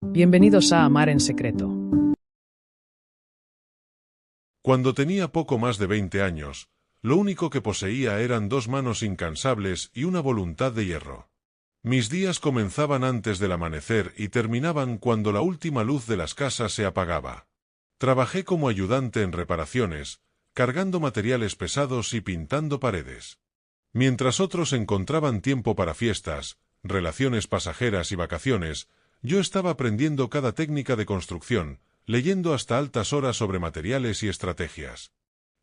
Bienvenidos a Amar en Secreto. Cuando tenía poco más de 20 años, lo único que poseía eran 2 manos incansables y una voluntad de hierro. Mis días comenzaban antes del amanecer y terminaban cuando la última luz de las casas se apagaba. Trabajé como ayudante en reparaciones, cargando materiales pesados y pintando paredes. Mientras otros encontraban tiempo para fiestas, relaciones pasajeras y vacaciones, yo estaba aprendiendo cada técnica de construcción, leyendo hasta altas horas sobre materiales y estrategias.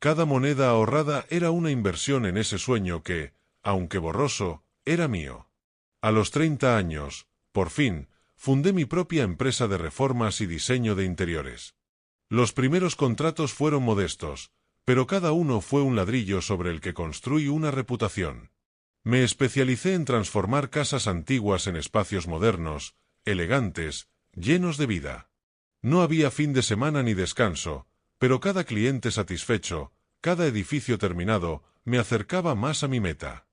Cada moneda ahorrada era una inversión en ese sueño que, aunque borroso, era mío. A los 30 años, por fin, fundé mi propia empresa de reformas y diseño de interiores. Los primeros contratos fueron modestos, pero cada uno fue un ladrillo sobre el que construí una reputación. Me especialicé en transformar casas antiguas en espacios modernos, elegantes, llenos de vida. No había fin de semana ni descanso, pero cada cliente satisfecho, cada edificio terminado, me acercaba más a mi meta.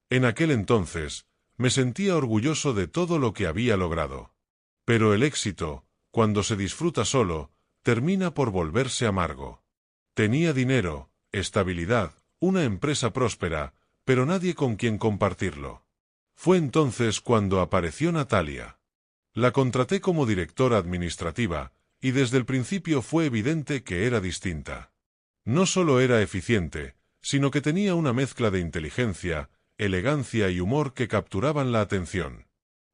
En aquel entonces, me sentía orgulloso de todo lo que había logrado. Pero el éxito, cuando se disfruta solo, termina por volverse amargo. Tenía dinero, estabilidad, una empresa próspera, pero nadie con quien compartirlo. Fue entonces cuando apareció Natalia. La contraté como directora administrativa, y desde el principio fue evidente que era distinta. No solo era eficiente, sino que tenía una mezcla de inteligencia, elegancia y humor que capturaban la atención.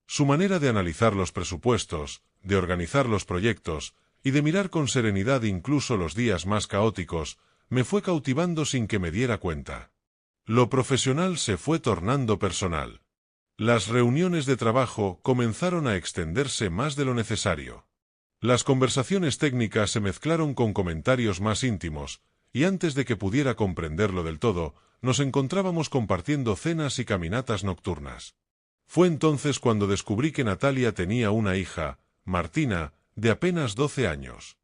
Su manera de analizar los presupuestos, de organizar los proyectos, y de mirar con serenidad incluso los días más caóticos, me fue cautivando sin que me diera cuenta. Lo profesional se fue tornando personal. Las reuniones de trabajo comenzaron a extenderse más de lo necesario. Las conversaciones técnicas se mezclaron con comentarios más íntimos, y antes de que pudiera comprenderlo del todo, nos encontrábamos compartiendo cenas y caminatas nocturnas. Fue entonces cuando descubrí que Natalia tenía una hija, Martina, de apenas 12 años.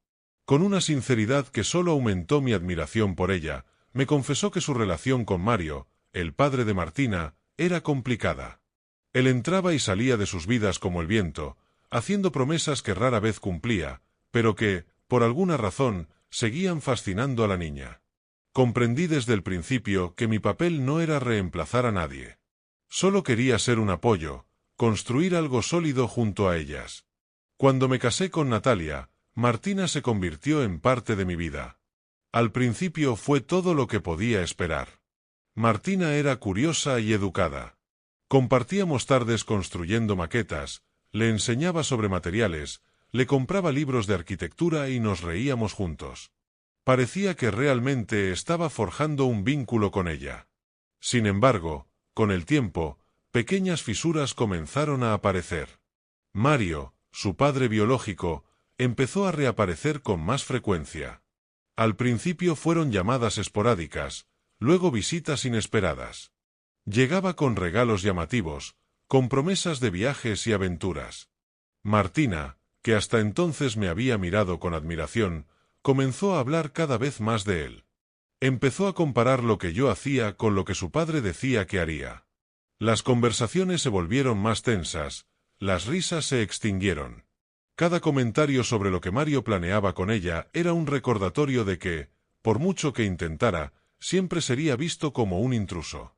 Con una sinceridad que solo aumentó mi admiración por ella, me confesó que su relación con Mario, el padre de Martina, era complicada. Él entraba y salía de sus vidas como el viento, haciendo promesas que rara vez cumplía, pero que, por alguna razón, seguían fascinando a la niña. Comprendí desde el principio que mi papel no era reemplazar a nadie. Solo quería ser un apoyo, construir algo sólido junto a ellas. Cuando me casé con Natalia, Martina se convirtió en parte de mi vida. Al principio fue todo lo que podía esperar. Martina era curiosa y educada. Compartíamos tardes construyendo maquetas, le enseñaba sobre materiales, le compraba libros de arquitectura y nos reíamos juntos. Parecía que realmente estaba forjando un vínculo con ella. Sin embargo, con el tiempo, pequeñas fisuras comenzaron a aparecer. Mario, su padre biológico, empezó a reaparecer con más frecuencia. Al principio fueron llamadas esporádicas, luego visitas inesperadas. Llegaba con regalos llamativos, con promesas de viajes y aventuras. Martina, que hasta entonces me había mirado con admiración, comenzó a hablar cada vez más de él. Empezó a comparar lo que yo hacía con lo que su padre decía que haría. Las conversaciones se volvieron más tensas, las risas se extinguieron. Cada comentario sobre lo que Mario planeaba con ella era un recordatorio de que, por mucho que intentara, siempre sería visto como un intruso.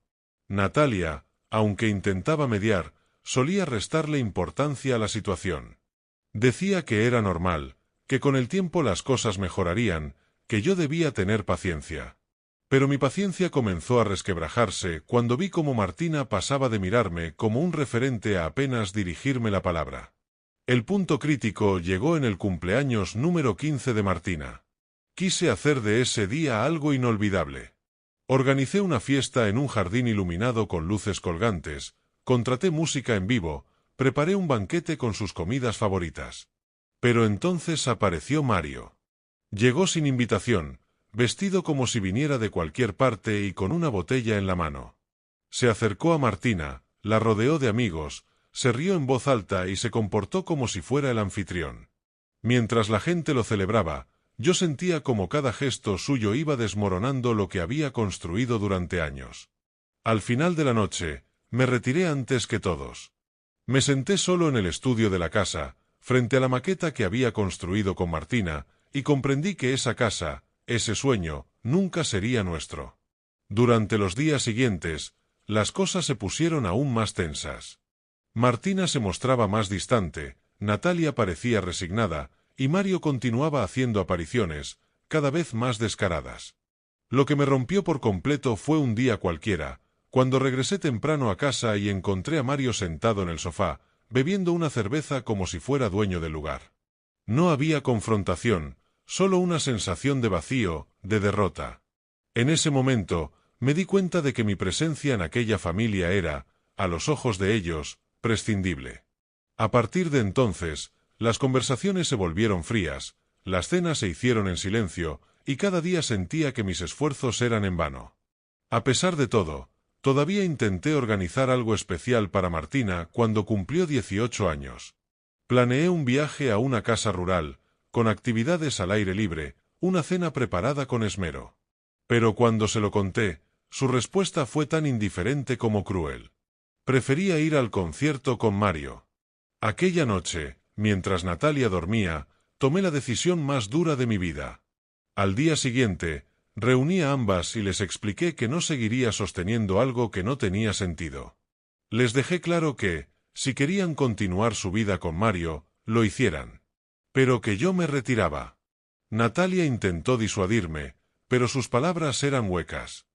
Natalia, aunque intentaba mediar, solía restarle importancia a la situación. Decía que era normal, que con el tiempo las cosas mejorarían, que yo debía tener paciencia. Pero mi paciencia comenzó a resquebrajarse cuando vi cómo Martina pasaba de mirarme como un referente a apenas dirigirme la palabra. El punto crítico llegó en el cumpleaños número 15 de Martina. Quise hacer de ese día algo inolvidable. Organicé una fiesta en un jardín iluminado con luces colgantes, contraté música en vivo, preparé un banquete con sus comidas favoritas. Pero entonces apareció Mario. Llegó sin invitación, vestido como si viniera de cualquier parte y con una botella en la mano. Se acercó a Martina, la rodeó de amigos, se rió en voz alta y se comportó como si fuera el anfitrión. Mientras la gente lo celebraba, yo sentía como cada gesto suyo iba desmoronando lo que había construido durante años. Al final de la noche, me retiré antes que todos. Me senté solo en el estudio de la casa, frente a la maqueta que había construido con Martina, y comprendí que esa casa, ese sueño, nunca sería nuestro. Durante los días siguientes, las cosas se pusieron aún más tensas. Martina se mostraba más distante, Natalia parecía resignada, y Mario continuaba haciendo apariciones, cada vez más descaradas. Lo que me rompió por completo fue un día cualquiera, cuando regresé temprano a casa y encontré a Mario sentado en el sofá, bebiendo una cerveza como si fuera dueño del lugar. No había confrontación, solo una sensación de vacío, de derrota. En ese momento, me di cuenta de que mi presencia en aquella familia era, a los ojos de ellos, prescindible. A partir de entonces, las conversaciones se volvieron frías, las cenas se hicieron en silencio, y cada día sentía que mis esfuerzos eran en vano. A pesar de todo, todavía intenté organizar algo especial para Martina cuando cumplió 18 años. Planeé un viaje a una casa rural, con actividades al aire libre, una cena preparada con esmero. Pero cuando se lo conté, su respuesta fue tan indiferente como cruel. Prefería ir al concierto con Mario. Aquella noche, mientras Natalia dormía, tomé la decisión más dura de mi vida. Al día siguiente, reuní a ambas y les expliqué que no seguiría sosteniendo algo que no tenía sentido. Les dejé claro que, si querían continuar su vida con Mario, lo hicieran. Pero que yo me retiraba. Natalia intentó disuadirme, pero sus palabras eran huecas.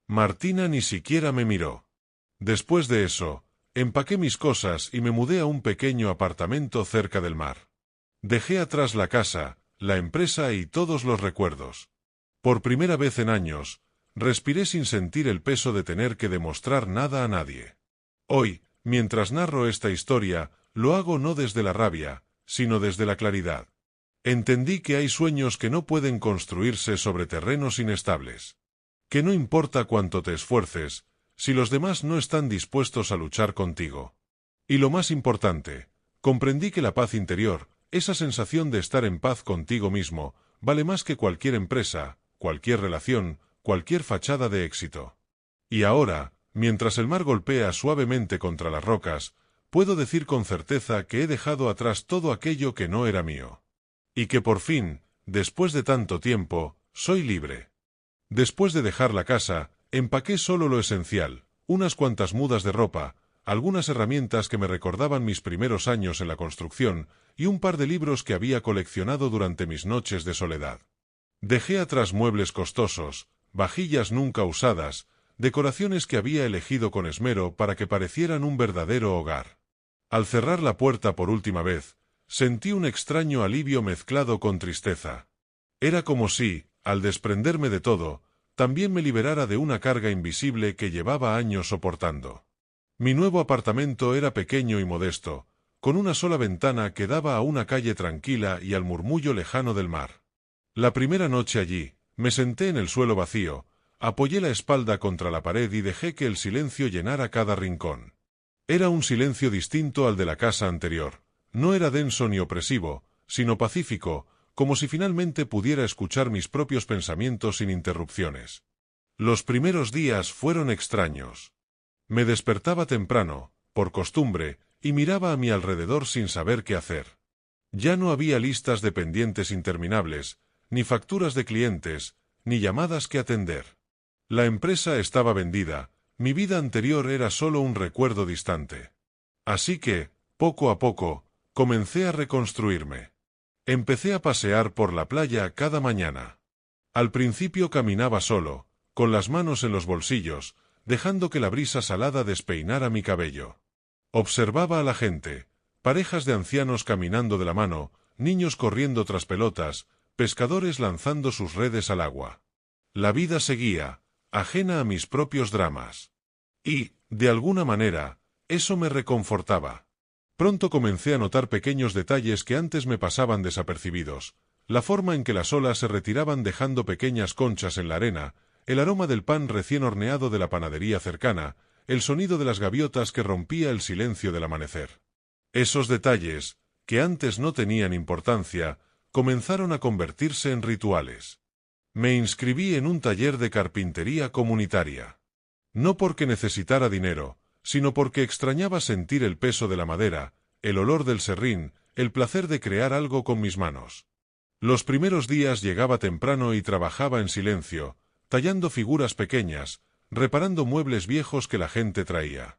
Martina ni siquiera me miró. Después de eso, empaqué mis cosas y me mudé a un pequeño apartamento cerca del mar. Dejé atrás la casa, la empresa y todos los recuerdos. Por primera vez en años, respiré sin sentir el peso de tener que demostrar nada a nadie. Hoy, mientras narro esta historia, lo hago no desde la rabia, sino desde la claridad. Entendí que hay sueños que no pueden construirse sobre terrenos inestables. Que no importa cuánto te esfuerces, si los demás no están dispuestos a luchar contigo. Y lo más importante, comprendí que la paz interior, esa sensación de estar en paz contigo mismo, vale más que cualquier empresa, cualquier relación, cualquier fachada de éxito. Y ahora, mientras el mar golpea suavemente contra las rocas, puedo decir con certeza que he dejado atrás todo aquello que no era mío. Y que por fin, después de tanto tiempo, soy libre. Después de dejar la casa, empaqué solo lo esencial, unas cuantas mudas de ropa, algunas herramientas que me recordaban mis primeros años en la construcción y un par de libros que había coleccionado durante mis noches de soledad. Dejé atrás muebles costosos, vajillas nunca usadas, decoraciones que había elegido con esmero para que parecieran un verdadero hogar. Al cerrar la puerta por última vez, sentí un extraño alivio mezclado con tristeza. Era como si, al desprenderme de todo, también me liberara de una carga invisible que llevaba años soportando. Mi nuevo apartamento era pequeño y modesto, con una sola ventana que daba a una calle tranquila y al murmullo lejano del mar. La primera noche allí, me senté en el suelo vacío, apoyé la espalda contra la pared y dejé que el silencio llenara cada rincón. Era un silencio distinto al de la casa anterior. No era denso ni opresivo, sino pacífico, como si finalmente pudiera escuchar mis propios pensamientos sin interrupciones. Los primeros días fueron extraños. Me despertaba temprano, por costumbre, y miraba a mi alrededor sin saber qué hacer. Ya no había listas de pendientes interminables, ni facturas de clientes, ni llamadas que atender. La empresa estaba vendida, mi vida anterior era solo un recuerdo distante. Así que, poco a poco, comencé a reconstruirme. Empecé a pasear por la playa cada mañana. Al principio caminaba solo, con las manos en los bolsillos, dejando que la brisa salada despeinara mi cabello. Observaba a la gente, parejas de ancianos caminando de la mano, niños corriendo tras pelotas, pescadores lanzando sus redes al agua. La vida seguía, ajena a mis propios dramas. Y, de alguna manera, eso me reconfortaba. Pronto comencé a notar pequeños detalles que antes me pasaban desapercibidos, la forma en que las olas se retiraban dejando pequeñas conchas en la arena, el aroma del pan recién horneado de la panadería cercana, el sonido de las gaviotas que rompía el silencio del amanecer. Esos detalles, que antes no tenían importancia, comenzaron a convertirse en rituales. Me inscribí en un taller de carpintería comunitaria. No porque necesitara dinero, sino porque extrañaba sentir el peso de la madera, el olor del serrín, el placer de crear algo con mis manos. Los primeros días llegaba temprano y trabajaba en silencio, tallando figuras pequeñas, reparando muebles viejos que la gente traía.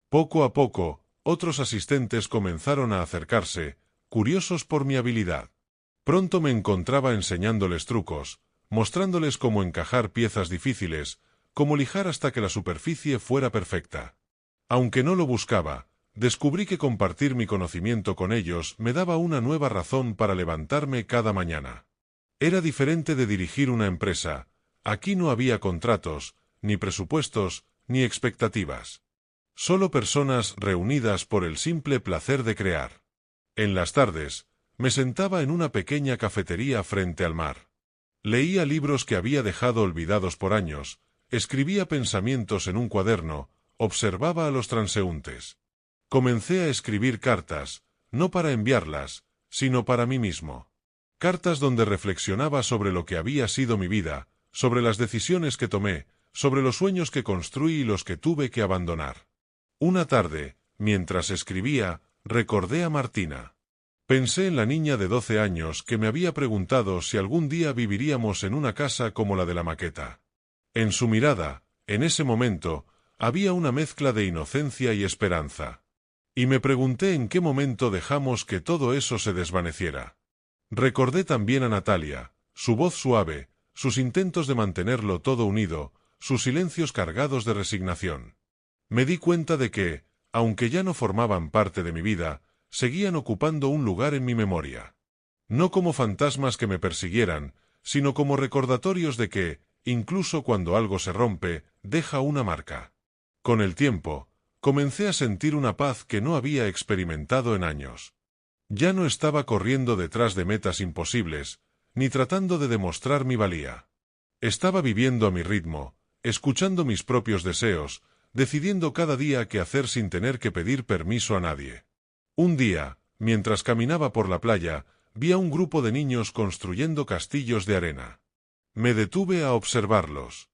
Poco a poco, otros asistentes comenzaron a acercarse, curiosos por mi habilidad. Pronto me encontraba enseñándoles trucos, mostrándoles cómo encajar piezas difíciles, cómo lijar hasta que la superficie fuera perfecta. Aunque no lo buscaba, descubrí que compartir mi conocimiento con ellos me daba una nueva razón para levantarme cada mañana. Era diferente de dirigir una empresa. Aquí no había contratos, ni presupuestos, ni expectativas. Solo personas reunidas por el simple placer de crear. En las tardes, me sentaba en una pequeña cafetería frente al mar. Leía libros que había dejado olvidados por años, escribía pensamientos en un cuaderno, observaba a los transeúntes. Comencé a escribir cartas, no para enviarlas, sino para mí mismo. Cartas donde reflexionaba sobre lo que había sido mi vida, sobre las decisiones que tomé, sobre los sueños que construí y los que tuve que abandonar. Una tarde, mientras escribía, recordé a Martina. Pensé en la niña de 12 años que me había preguntado si algún día viviríamos en una casa como la de la maqueta. En su mirada, en ese momento, había una mezcla de inocencia y esperanza. Y me pregunté en qué momento dejamos que todo eso se desvaneciera. Recordé también a Natalia, su voz suave, sus intentos de mantenerlo todo unido, sus silencios cargados de resignación. Me di cuenta de que, aunque ya no formaban parte de mi vida, seguían ocupando un lugar en mi memoria. No como fantasmas que me persiguieran, sino como recordatorios de que, incluso cuando algo se rompe, deja una marca. Con el tiempo, comencé a sentir una paz que no había experimentado en años. Ya no estaba corriendo detrás de metas imposibles, ni tratando de demostrar mi valía. Estaba viviendo a mi ritmo, escuchando mis propios deseos, decidiendo cada día qué hacer sin tener que pedir permiso a nadie. Un día, mientras caminaba por la playa, vi a un grupo de niños construyendo castillos de arena. Me detuve a observarlos.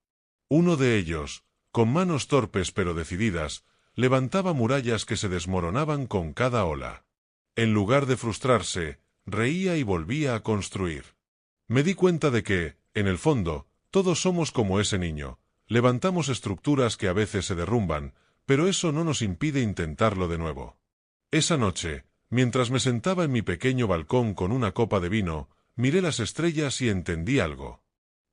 Uno de ellos, con manos torpes pero decididas, levantaba murallas que se desmoronaban con cada ola. En lugar de frustrarse, reía y volvía a construir. Me di cuenta de que, en el fondo, todos somos como ese niño. Levantamos estructuras que a veces se derrumban, pero eso no nos impide intentarlo de nuevo. Esa noche, mientras me sentaba en mi pequeño balcón con una copa de vino, miré las estrellas y entendí algo.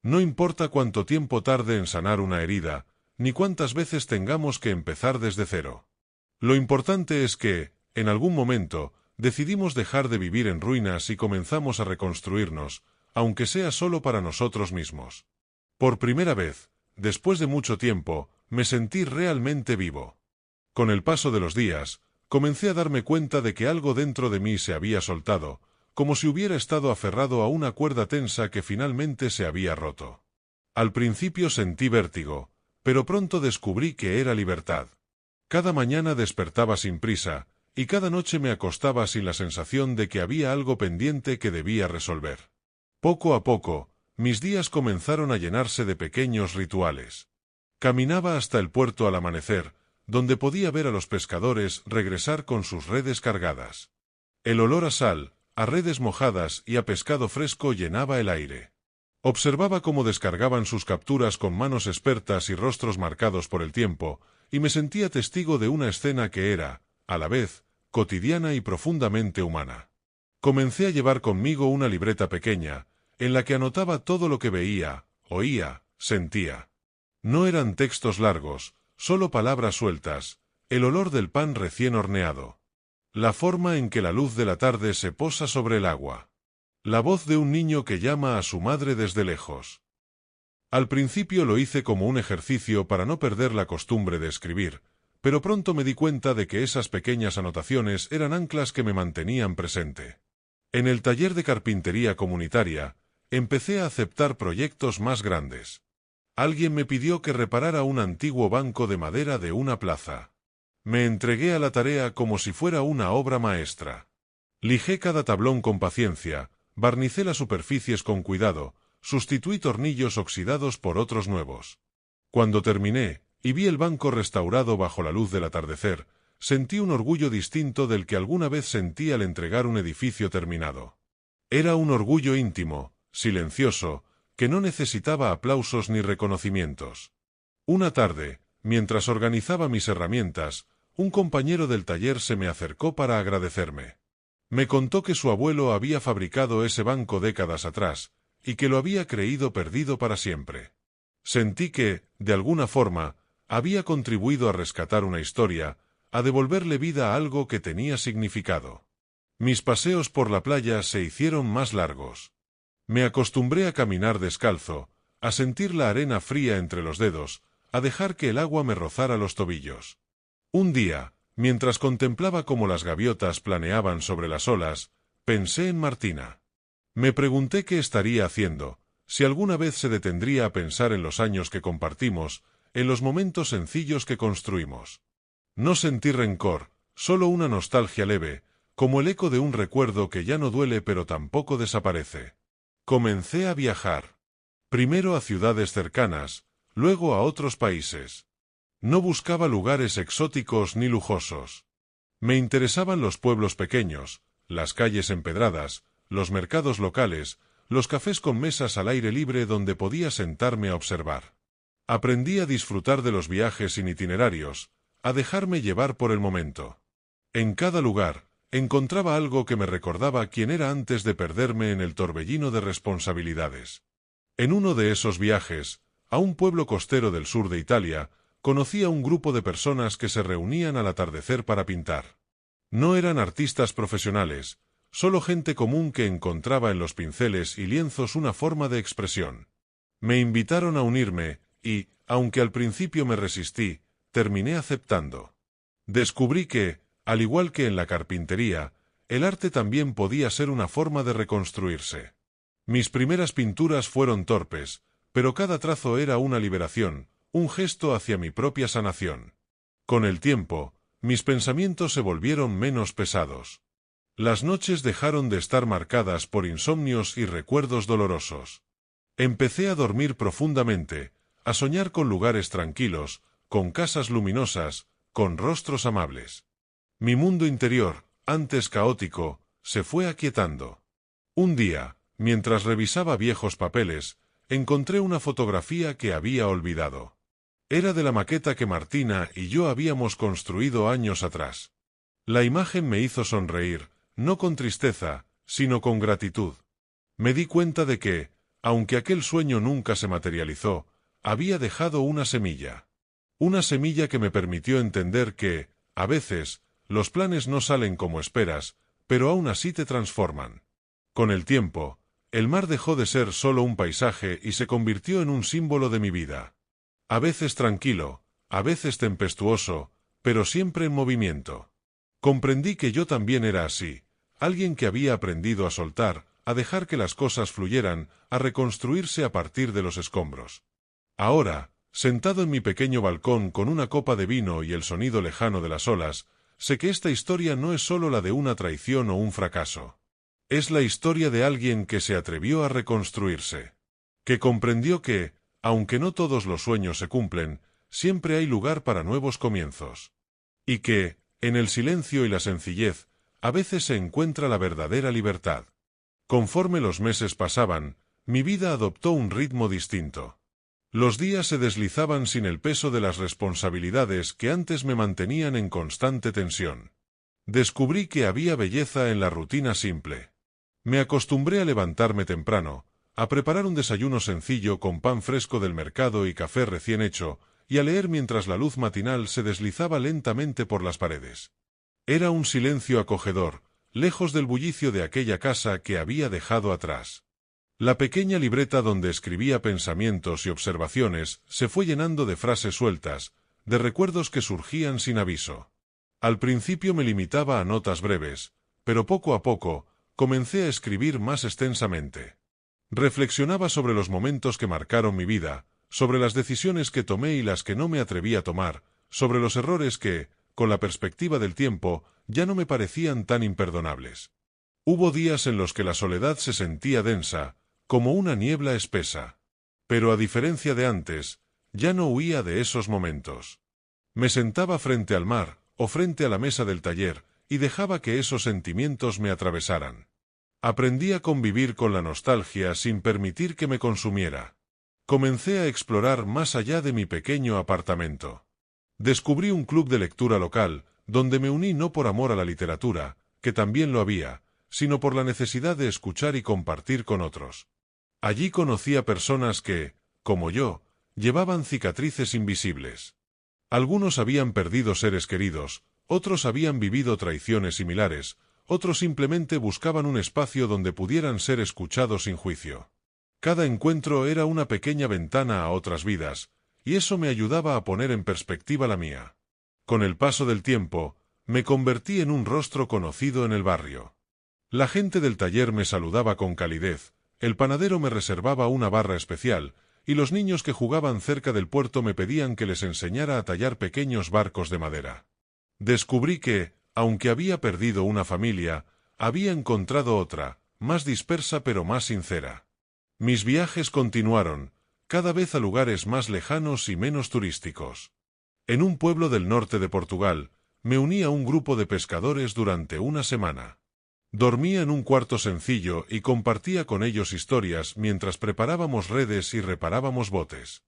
No importa cuánto tiempo tarde en sanar una herida, ni cuántas veces tengamos que empezar desde cero. Lo importante es que, en algún momento, decidimos dejar de vivir en ruinas y comenzamos a reconstruirnos, aunque sea solo para nosotros mismos. Por primera vez, después de mucho tiempo, me sentí realmente vivo. Con el paso de los días, comencé a darme cuenta de que algo dentro de mí se había soltado, como si hubiera estado aferrado a una cuerda tensa que finalmente se había roto. Al principio sentí vértigo, pero pronto descubrí que era libertad. Cada mañana despertaba sin prisa, y cada noche me acostaba sin la sensación de que había algo pendiente que debía resolver. Poco a poco, mis días comenzaron a llenarse de pequeños rituales. Caminaba hasta el puerto al amanecer, donde podía ver a los pescadores regresar con sus redes cargadas. El olor a sal, a redes mojadas y a pescado fresco llenaba el aire. Observaba cómo descargaban sus capturas con manos expertas y rostros marcados por el tiempo, y me sentía testigo de una escena que era, a la vez, cotidiana y profundamente humana. Comencé a llevar conmigo una libreta pequeña, en la que anotaba todo lo que veía, oía, sentía. No eran textos largos, solo palabras sueltas, el olor del pan recién horneado. La forma en que la luz de la tarde se posa sobre el agua. La voz de un niño que llama a su madre desde lejos. Al principio lo hice como un ejercicio para no perder la costumbre de escribir, pero pronto me di cuenta de que esas pequeñas anotaciones eran anclas que me mantenían presente. En el taller de carpintería comunitaria, empecé a aceptar proyectos más grandes. Alguien me pidió que reparara un antiguo banco de madera de una plaza. Me entregué a la tarea como si fuera una obra maestra. Lijé cada tablón con paciencia, barnicé las superficies con cuidado, sustituí tornillos oxidados por otros nuevos. Cuando terminé, y vi el banco restaurado bajo la luz del atardecer, sentí un orgullo distinto del que alguna vez sentí al entregar un edificio terminado. Era un orgullo íntimo, silencioso, que no necesitaba aplausos ni reconocimientos. Una tarde, mientras organizaba mis herramientas, un compañero del taller se me acercó para agradecerme. Me contó que su abuelo había fabricado ese banco décadas atrás, y que lo había creído perdido para siempre. Sentí que, de alguna forma, había contribuido a rescatar una historia, a devolverle vida a algo que tenía significado. Mis paseos por la playa se hicieron más largos. Me acostumbré a caminar descalzo, a sentir la arena fría entre los dedos, a dejar que el agua me rozara los tobillos. Un día, mientras contemplaba cómo las gaviotas planeaban sobre las olas, pensé en Martina. Me pregunté qué estaría haciendo, si alguna vez se detendría a pensar en los años que compartimos, en los momentos sencillos que construimos. No sentí rencor, solo una nostalgia leve, como el eco de un recuerdo que ya no duele pero tampoco desaparece. Comencé a viajar. Primero a ciudades cercanas, luego a otros países. No buscaba lugares exóticos ni lujosos. Me interesaban los pueblos pequeños, las calles empedradas, los mercados locales, los cafés con mesas al aire libre donde podía sentarme a observar. Aprendí a disfrutar de los viajes sin itinerarios, a dejarme llevar por el momento. En cada lugar, encontraba algo que me recordaba quién era antes de perderme en el torbellino de responsabilidades. En uno de esos viajes, a un pueblo costero del sur de Italia, conocí a un grupo de personas que se reunían al atardecer para pintar. No eran artistas profesionales, solo gente común que encontraba en los pinceles y lienzos una forma de expresión. Me invitaron a unirme, y, aunque al principio me resistí, terminé aceptando. Descubrí que, al igual que en la carpintería, el arte también podía ser una forma de reconstruirse. Mis primeras pinturas fueron torpes, pero cada trazo era una liberación, un gesto hacia mi propia sanación. Con el tiempo, mis pensamientos se volvieron menos pesados. Las noches dejaron de estar marcadas por insomnios y recuerdos dolorosos. Empecé a dormir profundamente, a soñar con lugares tranquilos, con casas luminosas, con rostros amables. Mi mundo interior, antes caótico, se fue aquietando. Un día, mientras revisaba viejos papeles, encontré una fotografía que había olvidado. Era de la maqueta que Martina y yo habíamos construido años atrás. La imagen me hizo sonreír, no con tristeza, sino con gratitud. Me di cuenta de que, aunque aquel sueño nunca se materializó, había dejado una semilla. Una semilla que me permitió entender que, a veces, los planes no salen como esperas, pero aún así te transforman. Con el tiempo, el mar dejó de ser solo un paisaje y se convirtió en un símbolo de mi vida. A veces tranquilo, a veces tempestuoso, pero siempre en movimiento. Comprendí que yo también era así, alguien que había aprendido a soltar, a dejar que las cosas fluyeran, a reconstruirse a partir de los escombros. Ahora, sentado en mi pequeño balcón con una copa de vino y el sonido lejano de las olas, sé que esta historia no es solo la de una traición o un fracaso. Es la historia de alguien que se atrevió a reconstruirse. Que comprendió que, aunque no todos los sueños se cumplen, siempre hay lugar para nuevos comienzos. Y que, en el silencio y la sencillez, a veces se encuentra la verdadera libertad. Conforme los meses pasaban, mi vida adoptó un ritmo distinto. Los días se deslizaban sin el peso de las responsabilidades que antes me mantenían en constante tensión. Descubrí que había belleza en la rutina simple. Me acostumbré a levantarme temprano, a preparar un desayuno sencillo con pan fresco del mercado y café recién hecho, y a leer mientras la luz matinal se deslizaba lentamente por las paredes. Era un silencio acogedor, lejos del bullicio de aquella casa que había dejado atrás. La pequeña libreta donde escribía pensamientos y observaciones se fue llenando de frases sueltas, de recuerdos que surgían sin aviso. Al principio me limitaba a notas breves, pero poco a poco, comencé a escribir más extensamente. Reflexionaba sobre los momentos que marcaron mi vida, sobre las decisiones que tomé y las que no me atreví a tomar, sobre los errores que, con la perspectiva del tiempo, ya no me parecían tan imperdonables. Hubo días en los que la soledad se sentía densa, como una niebla espesa. Pero a diferencia de antes, ya no huía de esos momentos. Me sentaba frente al mar, o frente a la mesa del taller, y dejaba que esos sentimientos me atravesaran. Aprendí a convivir con la nostalgia sin permitir que me consumiera. Comencé a explorar más allá de mi pequeño apartamento. Descubrí un club de lectura local, donde me uní no por amor a la literatura, que también lo había, sino por la necesidad de escuchar y compartir con otros. Allí conocí a personas que, como yo, llevaban cicatrices invisibles. Algunos habían perdido seres queridos, otros habían vivido traiciones similares, otros simplemente buscaban un espacio donde pudieran ser escuchados sin juicio. Cada encuentro era una pequeña ventana a otras vidas, y eso me ayudaba a poner en perspectiva la mía. Con el paso del tiempo, me convertí en un rostro conocido en el barrio. La gente del taller me saludaba con calidez, el panadero me reservaba una barra especial, y los niños que jugaban cerca del puerto me pedían que les enseñara a tallar pequeños barcos de madera. Descubrí que, aunque había perdido una familia, había encontrado otra, más dispersa pero más sincera. Mis viajes continuaron, cada vez a lugares más lejanos y menos turísticos. En un pueblo del norte de Portugal, me uní a un grupo de pescadores durante una semana. Dormía en un cuarto sencillo y compartía con ellos historias mientras preparábamos redes y reparábamos botes.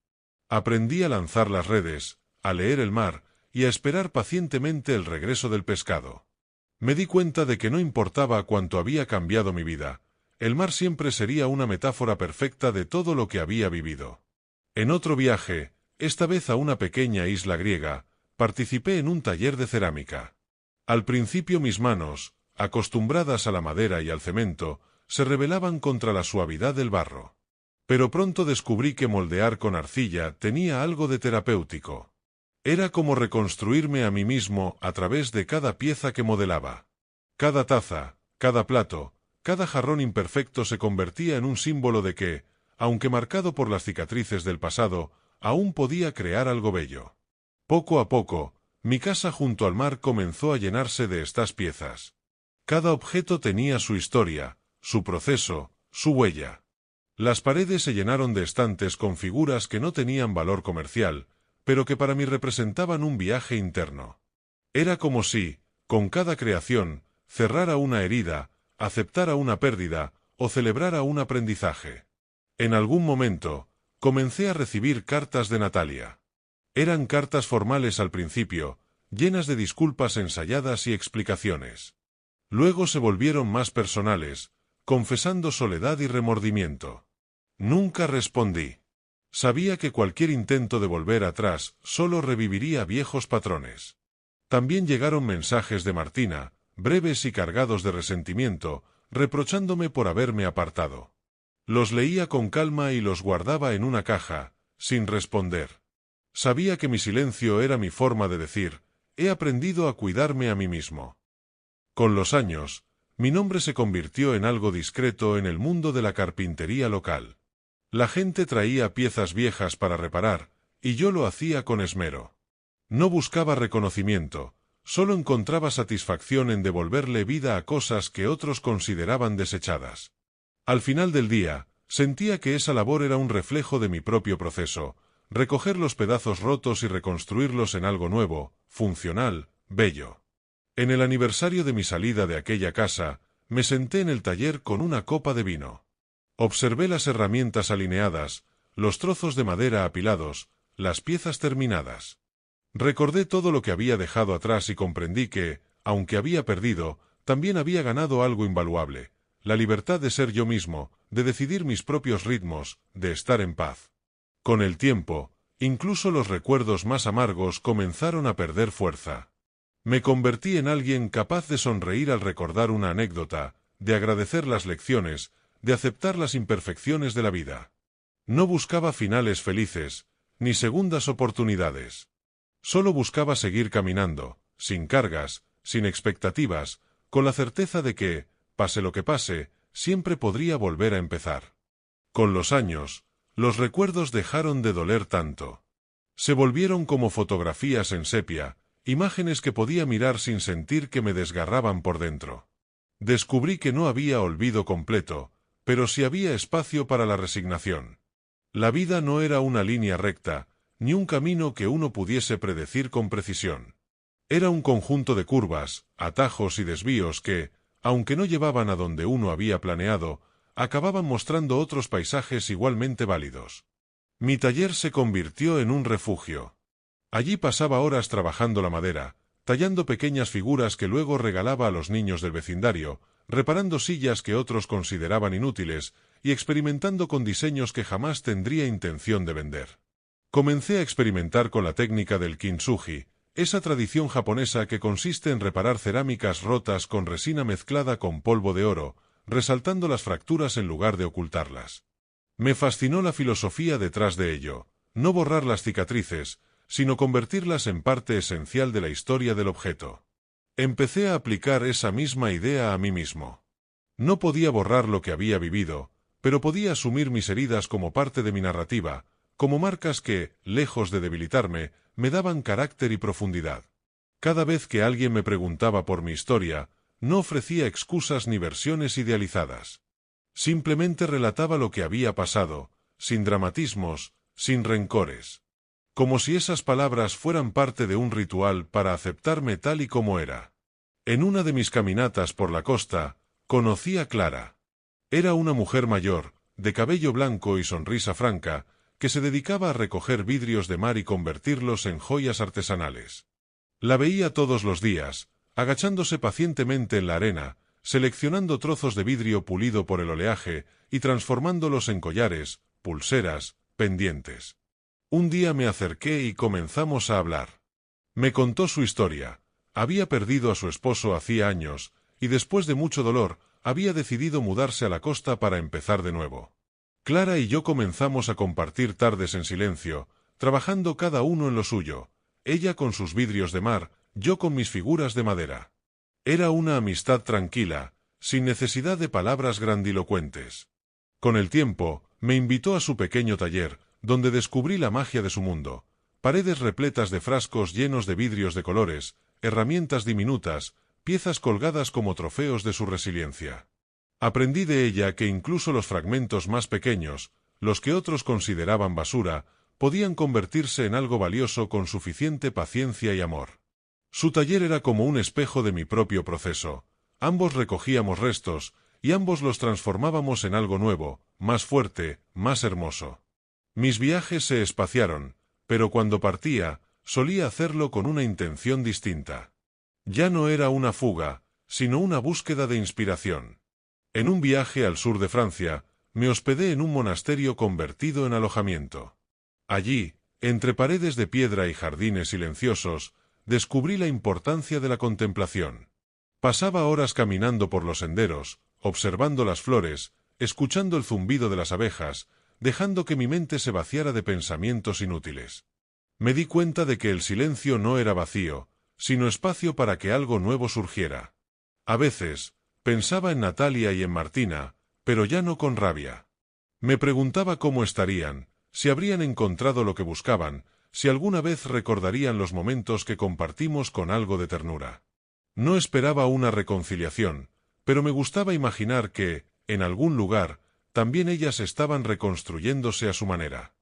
Aprendí a lanzar las redes, a leer el mar y a esperar pacientemente el regreso del pescado. Me di cuenta de que no importaba cuánto había cambiado mi vida, el mar siempre sería una metáfora perfecta de todo lo que había vivido. En otro viaje, esta vez a una pequeña isla griega, participé en un taller de cerámica. Al principio mis manos, acostumbradas a la madera y al cemento, se rebelaban contra la suavidad del barro. Pero pronto descubrí que moldear con arcilla tenía algo de terapéutico. Era como reconstruirme a mí mismo a través de cada pieza que modelaba. Cada taza, cada plato, cada jarrón imperfecto se convertía en un símbolo de que, aunque marcado por las cicatrices del pasado, aún podía crear algo bello. Poco a poco, mi casa junto al mar comenzó a llenarse de estas piezas. Cada objeto tenía su historia, su proceso, su huella. Las paredes se llenaron de estantes con figuras que no tenían valor comercial, pero que para mí representaban un viaje interno. Era como si, con cada creación, cerrara una herida, aceptara una pérdida o celebrara un aprendizaje. En algún momento, comencé a recibir cartas de Natalia. Eran cartas formales al principio, llenas de disculpas ensayadas y explicaciones. Luego se volvieron más personales, confesando soledad y remordimiento. Nunca respondí. Sabía que cualquier intento de volver atrás solo reviviría viejos patrones. También llegaron mensajes de Martina, breves y cargados de resentimiento, reprochándome por haberme apartado. Los leía con calma y los guardaba en una caja, sin responder. Sabía que mi silencio era mi forma de decir, he aprendido a cuidarme a mí mismo. Con los años, mi nombre se convirtió en algo discreto en el mundo de la carpintería local. La gente traía piezas viejas para reparar, y yo lo hacía con esmero. No buscaba reconocimiento, solo encontraba satisfacción en devolverle vida a cosas que otros consideraban desechadas. Al final del día, sentía que esa labor era un reflejo de mi propio proceso, recoger los pedazos rotos y reconstruirlos en algo nuevo, funcional, bello. En el aniversario de mi salida de aquella casa, me senté en el taller con una copa de vino. Observé las herramientas alineadas, los trozos de madera apilados, las piezas terminadas. Recordé todo lo que había dejado atrás y comprendí que, aunque había perdido, también había ganado algo invaluable, la libertad de ser yo mismo, de decidir mis propios ritmos, de estar en paz. Con el tiempo, incluso los recuerdos más amargos comenzaron a perder fuerza. Me convertí en alguien capaz de sonreír al recordar una anécdota, de agradecer las lecciones, de aceptar las imperfecciones de la vida. No buscaba finales felices, ni segundas oportunidades. Solo buscaba seguir caminando, sin cargas, sin expectativas, con la certeza de que, pase lo que pase, siempre podría volver a empezar. Con los años, los recuerdos dejaron de doler tanto. Se volvieron como fotografías en sepia, imágenes que podía mirar sin sentir que me desgarraban por dentro. Descubrí que no había olvido completo, pero sí había espacio para la resignación. La vida no era una línea recta, ni un camino que uno pudiese predecir con precisión. Era un conjunto de curvas, atajos y desvíos que, aunque no llevaban a donde uno había planeado, acababan mostrando otros paisajes igualmente válidos. Mi taller se convirtió en un refugio. Allí pasaba horas trabajando la madera, tallando pequeñas figuras que luego regalaba a los niños del vecindario, reparando sillas que otros consideraban inútiles y experimentando con diseños que jamás tendría intención de vender. Comencé a experimentar con la técnica del kintsugi, esa tradición japonesa que consiste en reparar cerámicas rotas con resina mezclada con polvo de oro, resaltando las fracturas en lugar de ocultarlas. Me fascinó la filosofía detrás de ello, no borrar las cicatrices, sino convertirlas en parte esencial de la historia del objeto. Empecé a aplicar esa misma idea a mí mismo. No podía borrar lo que había vivido, pero podía asumir mis heridas como parte de mi narrativa, como marcas que, lejos de debilitarme, me daban carácter y profundidad. Cada vez que alguien me preguntaba por mi historia, no ofrecía excusas ni versiones idealizadas. Simplemente relataba lo que había pasado, sin dramatismos, sin rencores. Como si esas palabras fueran parte de un ritual para aceptarme tal y como era. En una de mis caminatas por la costa, conocí a Clara. Era una mujer mayor, de cabello blanco y sonrisa franca, que se dedicaba a recoger vidrios de mar y convertirlos en joyas artesanales. La veía todos los días, agachándose pacientemente en la arena, seleccionando trozos de vidrio pulido por el oleaje y transformándolos en collares, pulseras, pendientes. Un día me acerqué y comenzamos a hablar. Me contó su historia. Había perdido a su esposo hacía años, y después de mucho dolor, había decidido mudarse a la costa para empezar de nuevo. Clara y yo comenzamos a compartir tardes en silencio, trabajando cada uno en lo suyo, ella con sus vidrios de mar, yo con mis figuras de madera. Era una amistad tranquila, sin necesidad de palabras grandilocuentes. Con el tiempo, me invitó a su pequeño taller, donde descubrí la magia de su mundo, paredes repletas de frascos llenos de vidrios de colores, herramientas diminutas, piezas colgadas como trofeos de su resiliencia. Aprendí de ella que incluso los fragmentos más pequeños, los que otros consideraban basura, podían convertirse en algo valioso con suficiente paciencia y amor. Su taller era como un espejo de mi propio proceso. Ambos recogíamos restos, y ambos los transformábamos en algo nuevo, más fuerte, más hermoso. Mis viajes se espaciaron, pero cuando partía, solía hacerlo con una intención distinta. Ya no era una fuga, sino una búsqueda de inspiración. En un viaje al sur de Francia, me hospedé en un monasterio convertido en alojamiento. Allí, entre paredes de piedra y jardines silenciosos, descubrí la importancia de la contemplación. Pasaba horas caminando por los senderos, observando las flores, escuchando el zumbido de las abejas, dejando que mi mente se vaciara de pensamientos inútiles. Me di cuenta de que el silencio no era vacío, sino espacio para que algo nuevo surgiera. A veces, pensaba en Natalia y en Martina, pero ya no con rabia. Me preguntaba cómo estarían, si habrían encontrado lo que buscaban, si alguna vez recordarían los momentos que compartimos con algo de ternura. No esperaba una reconciliación, pero me gustaba imaginar que, en algún lugar, también ellas estaban reconstruyéndose a su manera.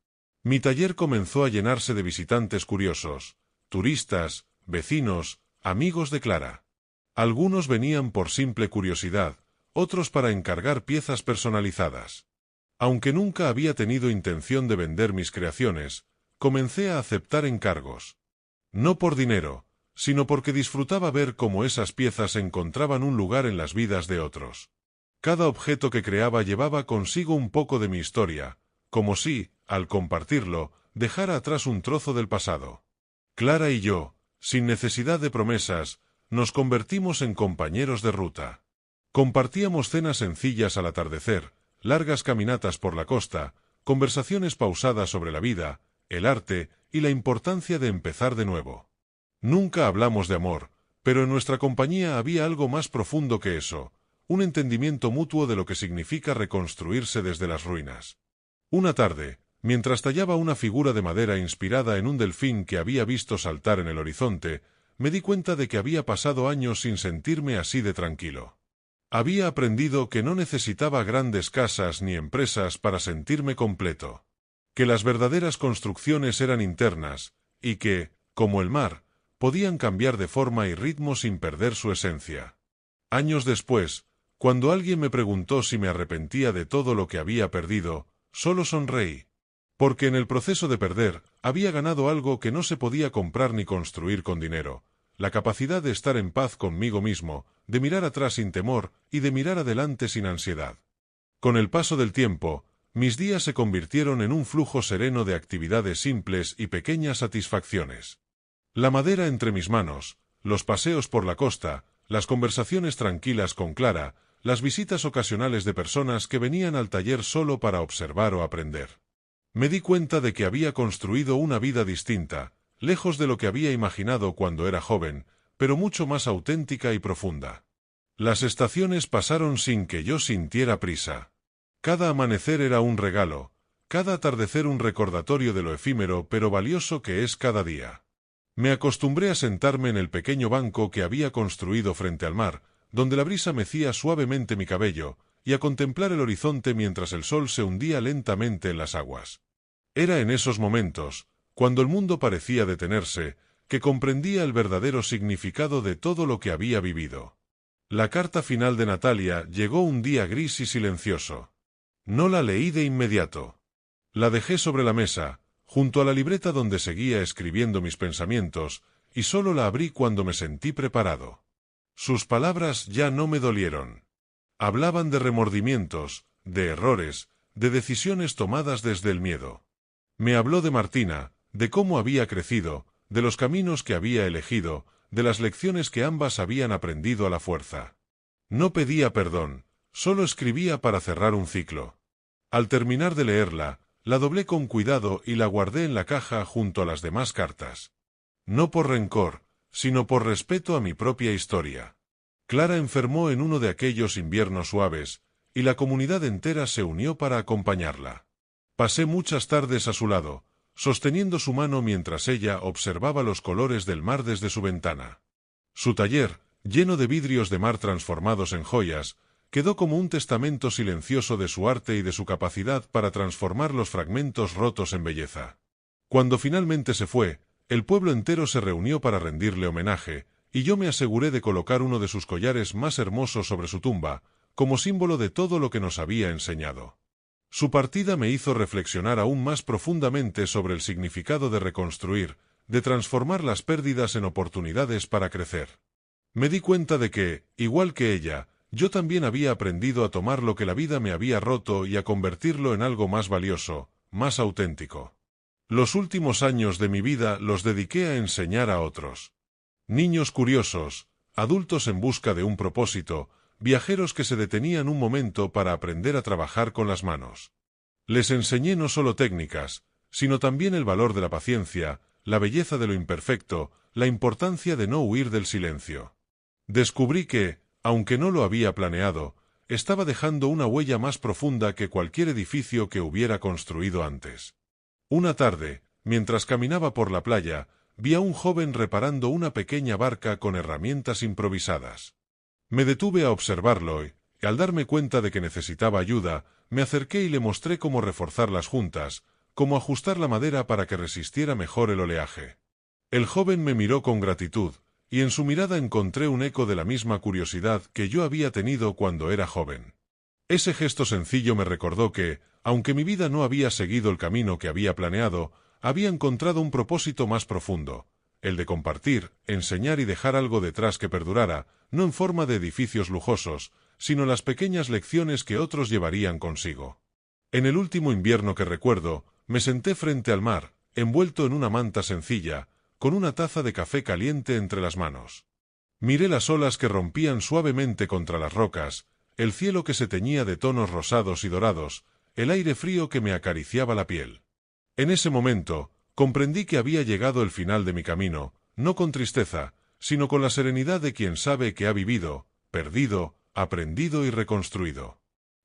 Mi taller comenzó a llenarse de visitantes curiosos, turistas, vecinos, amigos de Clara. Algunos venían por simple curiosidad, otros para encargar piezas personalizadas. Aunque nunca había tenido intención de vender mis creaciones, comencé a aceptar encargos. No por dinero, sino porque disfrutaba ver cómo esas piezas encontraban un lugar en las vidas de otros. Cada objeto que creaba llevaba consigo un poco de mi historia, como si, al compartirlo, dejara atrás un trozo del pasado. Clara y yo, sin necesidad de promesas, nos convertimos en compañeros de ruta. Compartíamos cenas sencillas al atardecer, largas caminatas por la costa, conversaciones pausadas sobre la vida, el arte y la importancia de empezar de nuevo. Nunca hablamos de amor, pero en nuestra compañía había algo más profundo que eso, un entendimiento mutuo de lo que significa reconstruirse desde las ruinas. Una tarde, mientras tallaba una figura de madera inspirada en un delfín que había visto saltar en el horizonte, me di cuenta de que había pasado años sin sentirme así de tranquilo. Había aprendido que no necesitaba grandes casas ni empresas para sentirme completo. Que las verdaderas construcciones eran internas, y que, como el mar, podían cambiar de forma y ritmo sin perder su esencia. Años después, cuando alguien me preguntó si me arrepentía de todo lo que había perdido, solo sonreí. Porque en el proceso de perder, había ganado algo que no se podía comprar ni construir con dinero: la capacidad de estar en paz conmigo mismo, de mirar atrás sin temor y de mirar adelante sin ansiedad. Con el paso del tiempo, mis días se convirtieron en un flujo sereno de actividades simples y pequeñas satisfacciones. La madera entre mis manos, los paseos por la costa, las conversaciones tranquilas con Clara, las visitas ocasionales de personas que venían al taller solo para observar o aprender. Me di cuenta de que había construido una vida distinta, lejos de lo que había imaginado cuando era joven, pero mucho más auténtica y profunda. Las estaciones pasaron sin que yo sintiera prisa. Cada amanecer era un regalo, cada atardecer un recordatorio de lo efímero pero valioso que es cada día. Me acostumbré a sentarme en el pequeño banco que había construido frente al mar, donde la brisa mecía suavemente mi cabello, y a contemplar el horizonte mientras el sol se hundía lentamente en las aguas. Era en esos momentos, cuando el mundo parecía detenerse, que comprendía el verdadero significado de todo lo que había vivido. La carta final de Natalia llegó un día gris y silencioso. No la leí de inmediato. La dejé sobre la mesa, junto a la libreta donde seguía escribiendo mis pensamientos, y solo la abrí cuando me sentí preparado. Sus palabras ya no me dolieron. Hablaban de remordimientos, de errores, de decisiones tomadas desde el miedo. Me habló de Martina, de cómo había crecido, de los caminos que había elegido, de las lecciones que ambas habían aprendido a la fuerza. No pedía perdón, solo escribía para cerrar un ciclo. Al terminar de leerla, la doblé con cuidado y la guardé en la caja junto a las demás cartas. No por rencor, sino por respeto a mi propia historia. Clara enfermó en uno de aquellos inviernos suaves, y la comunidad entera se unió para acompañarla. Pasé muchas tardes a su lado, sosteniendo su mano mientras ella observaba los colores del mar desde su ventana. Su taller, lleno de vidrios de mar transformados en joyas, quedó como un testamento silencioso de su arte y de su capacidad para transformar los fragmentos rotos en belleza. Cuando finalmente se fue, el pueblo entero se reunió para rendirle homenaje, y yo me aseguré de colocar uno de sus collares más hermosos sobre su tumba, como símbolo de todo lo que nos había enseñado. Su partida me hizo reflexionar aún más profundamente sobre el significado de reconstruir, de transformar las pérdidas en oportunidades para crecer. Me di cuenta de que, igual que ella, yo también había aprendido a tomar lo que la vida me había roto y a convertirlo en algo más valioso, más auténtico. Los últimos años de mi vida los dediqué a enseñar a otros. Niños curiosos, adultos en busca de un propósito, viajeros que se detenían un momento para aprender a trabajar con las manos. Les enseñé no solo técnicas, sino también el valor de la paciencia, la belleza de lo imperfecto, la importancia de no huir del silencio. Descubrí que, aunque no lo había planeado, estaba dejando una huella más profunda que cualquier edificio que hubiera construido antes. Una tarde, mientras caminaba por la playa, vi a un joven reparando una pequeña barca con herramientas improvisadas. Me detuve a observarlo y, al darme cuenta de que necesitaba ayuda, me acerqué y le mostré cómo reforzar las juntas, cómo ajustar la madera para que resistiera mejor el oleaje. El joven me miró con gratitud, y en su mirada encontré un eco de la misma curiosidad que yo había tenido cuando era joven. Ese gesto sencillo me recordó que, aunque mi vida no había seguido el camino que había planeado, había encontrado un propósito más profundo, el de compartir, enseñar y dejar algo detrás que perdurara, no en forma de edificios lujosos, sino las pequeñas lecciones que otros llevarían consigo. En el último invierno que recuerdo, me senté frente al mar, envuelto en una manta sencilla, con una taza de café caliente entre las manos. Miré las olas que rompían suavemente contra las rocas, el cielo que se teñía de tonos rosados y dorados, el aire frío que me acariciaba la piel. En ese momento, comprendí que había llegado el final de mi camino, no con tristeza, sino con la serenidad de quien sabe que ha vivido, perdido, aprendido y reconstruido.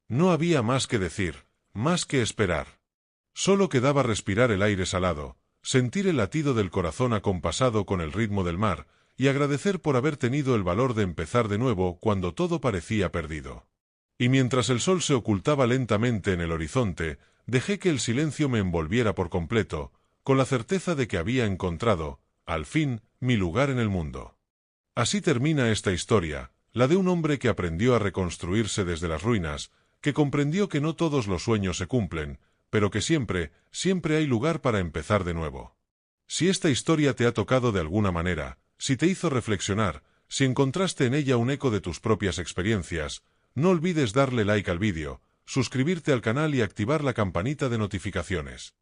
No había más que decir, más que esperar. Solo quedaba respirar el aire salado, sentir el latido del corazón acompasado con el ritmo del mar, y agradecer por haber tenido el valor de empezar de nuevo cuando todo parecía perdido. Y mientras el sol se ocultaba lentamente en el horizonte, dejé que el silencio me envolviera por completo, con la certeza de que había encontrado, al fin, mi lugar en el mundo. Así termina esta historia, la de un hombre que aprendió a reconstruirse desde las ruinas, que comprendió que no todos los sueños se cumplen, pero que siempre, siempre hay lugar para empezar de nuevo. Si esta historia te ha tocado de alguna manera, si te hizo reflexionar, si encontraste en ella un eco de tus propias experiencias, no olvides darle like al vídeo, suscribirte al canal y activar la campanita de notificaciones.